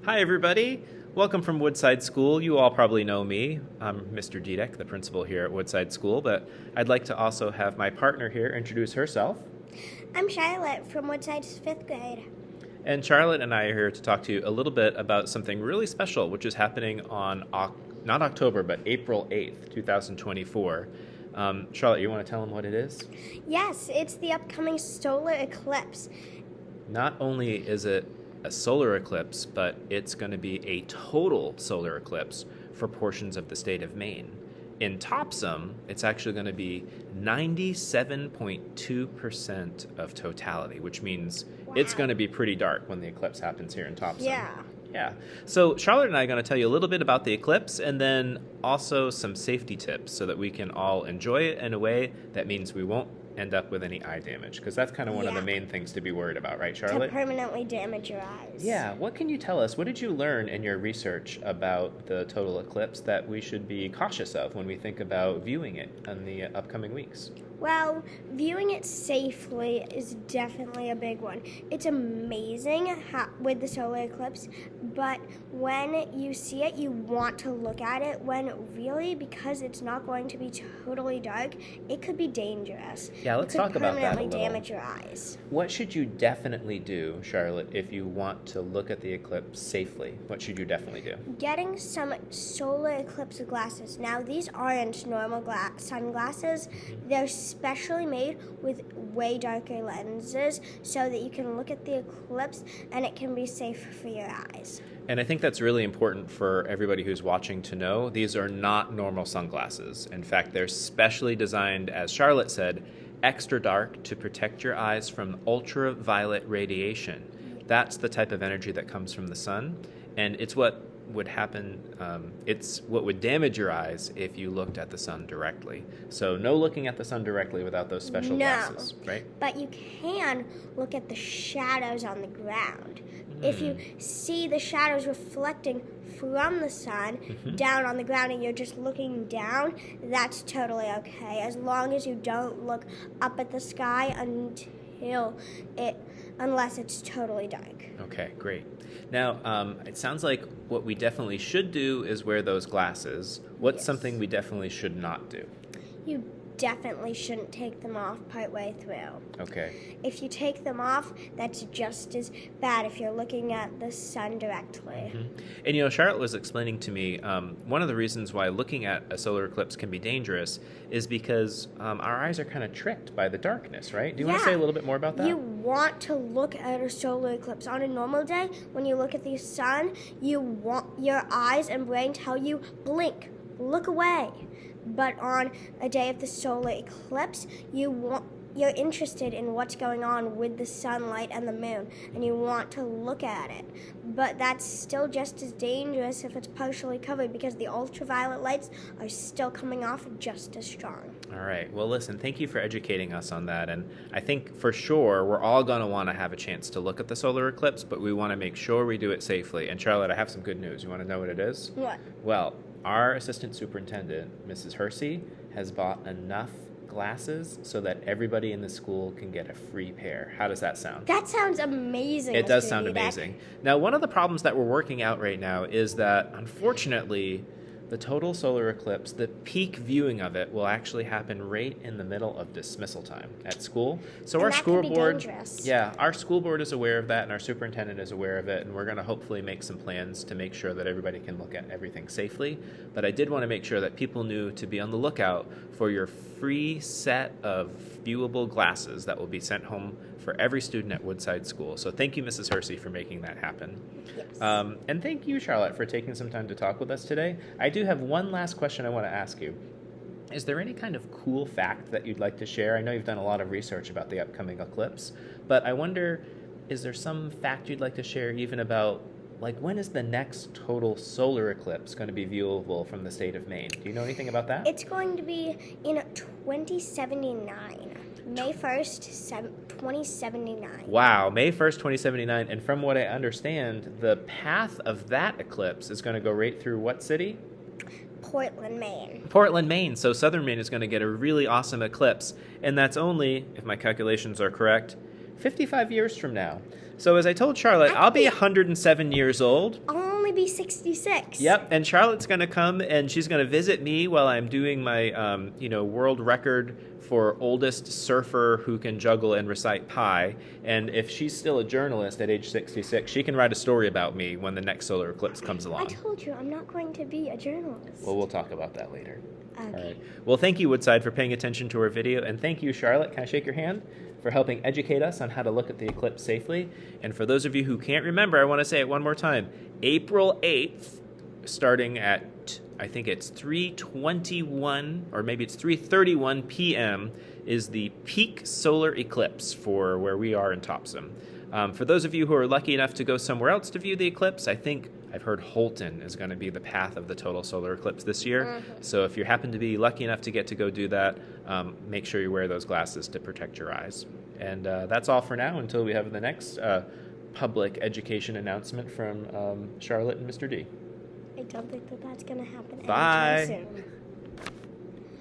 Hi, everybody. Welcome from Woodside School. You all probably know me. I'm Mr. Dedek, the principal here at Woodside School, but I'd like to also have my partner here introduce herself. I'm Charlotte from Woodside's 5th grade. And Charlotte and I are here to talk to you a little bit about something really special, which is happening on not October, but April 8th, 2024. Charlotte, you want to tell them what it is? Yes, it's the upcoming solar eclipse. Not only is it a solar eclipse, but it's going to be a total solar eclipse for portions of the state of Maine. In Topsham, it's actually going to be 97.2% of totality, which means it's going to be pretty dark when the eclipse happens here in Topsham. Yeah. So Charlotte and I are going to tell you a little bit about the eclipse and then also some safety tips so that we can all enjoy it in a way that means we won't end up with any eye damage, because that's kind of one of the main things to be worried about, right, Charlotte? To permanently damage your eyes. Yeah. What can you tell us? What did you learn in your research about the total eclipse that we should be cautious of when we think about viewing it in the upcoming weeks? Well, viewing it safely is definitely a big one. It's amazing with the solar eclipse, but when you see it, you want to look at it when really, because it's not going to be totally dark, it could be dangerous. Yeah, let's talk about that a little. Permanently damage your eyes. What should you definitely do, Charlotte, if you want to look at the eclipse safely? What should you definitely do? Getting some solar eclipse glasses. Now, these aren't normal sunglasses. They're specially made with way darker lenses so that you can look at the eclipse and it can be safe for your eyes. And I think that's really important for everybody who's watching to know. These are not normal sunglasses. In fact, they're specially designed, as Charlotte said, extra dark to protect your eyes from ultraviolet radiation. That's the type of energy that comes from the sun, and it's what would happen, it's what would damage your eyes if you looked at the sun directly. So no looking at the sun directly without those special glasses, right? But you can look at the shadows on the ground. If you see the shadows reflecting from the sun down on the ground and you're just looking down, that's totally okay, as long as you don't look up at the sky unless it's totally dark. Okay, great. Now, it sounds like what we definitely should do is wear those glasses. What's something we definitely should not do? You definitely shouldn't take them off partway through. Okay. If you take them off, that's just as bad if you're looking at the sun directly. And Charlotte was explaining to me one of the reasons why looking at a solar eclipse can be dangerous is because our eyes are kind of tricked by the darkness, right? Do you want to say a little bit more about that? You want to look at a solar eclipse. On a normal day, when you look at the sun, you want your eyes and brain tell you, blink, look away. But on a day of the solar eclipse, you're interested in what's going on with the sunlight and the moon, and you want to look at it. But that's still just as dangerous if it's partially covered, because the ultraviolet lights are still coming off just as strong. All right. Well, listen, thank you for educating us on that. And I think for sure we're all going to want to have a chance to look at the solar eclipse, but we want to make sure we do it safely. And Charlotte, I have some good news. You want to know what it is? What? Well, our assistant superintendent, Mrs. Hersey, has bought enough glasses so that everybody in the school can get a free pair. How does that sound? That sounds amazing. It does sound amazing. Now, one of the problems that we're working out right now is that, unfortunately, the total solar eclipse, the peak viewing of it, will actually happen right in the middle of dismissal time at school. So our school board, our school board is aware of that, and our superintendent is aware of it, and we're going to hopefully make some plans to make sure that everybody can look at everything safely. But I did want to make sure that people knew to be on the lookout for your free set of viewable glasses that will be sent home for every student at Woodside School. So thank you, Mrs. Hersey, for making that happen. Yes. And thank you, Charlotte, for taking some time to talk with us today. I do have one last question I want to ask you. Is there any kind of cool fact that you'd like to share? I know you've done a lot of research about the upcoming eclipse, but I wonder, is there some fact you'd like to share even about, like, when is the next total solar eclipse going to be viewable from the state of Maine? Do you know anything about that? It's going to be in 2079. May 1st, 2079. Wow, May 1st, 2079. And from what I understand, the path of that eclipse is going to go right through what city? Portland, Maine. Portland, Maine. So southern Maine is going to get a really awesome eclipse. And that's only, if my calculations are correct, 55 years from now. So as I told Charlotte, I'll be 107 years old. I'll only be 66. Yep, and Charlotte's going to come and she's going to visit me while I'm doing my, world record for oldest surfer who can juggle and recite pi. And if she's still a journalist at age 66, she can write a story about me when the next solar eclipse comes along. I told you, I'm not going to be a journalist. Well, we'll talk about that later. Okay. All right. Well, thank you, Woodside, for paying attention to our video. And thank you, Charlotte. Can I shake your hand? For helping educate us on how to look at the eclipse safely. And for those of you who can't remember, I want to say it one more time. April 8th, starting at, I think it's 3:21, or maybe it's 3:31 p.m., is the peak solar eclipse for where we are in Topsham. For those of you who are lucky enough to go somewhere else to view the eclipse, I think I've heard Holton is going to be the path of the total solar eclipse this year. Mm-hmm. So if you happen to be lucky enough to get to go do that, make sure you wear those glasses to protect your eyes. And that's all for now until we have the next public education announcement from Charlotte and Mr. D. I don't think that's going to happen Bye. anytime soon.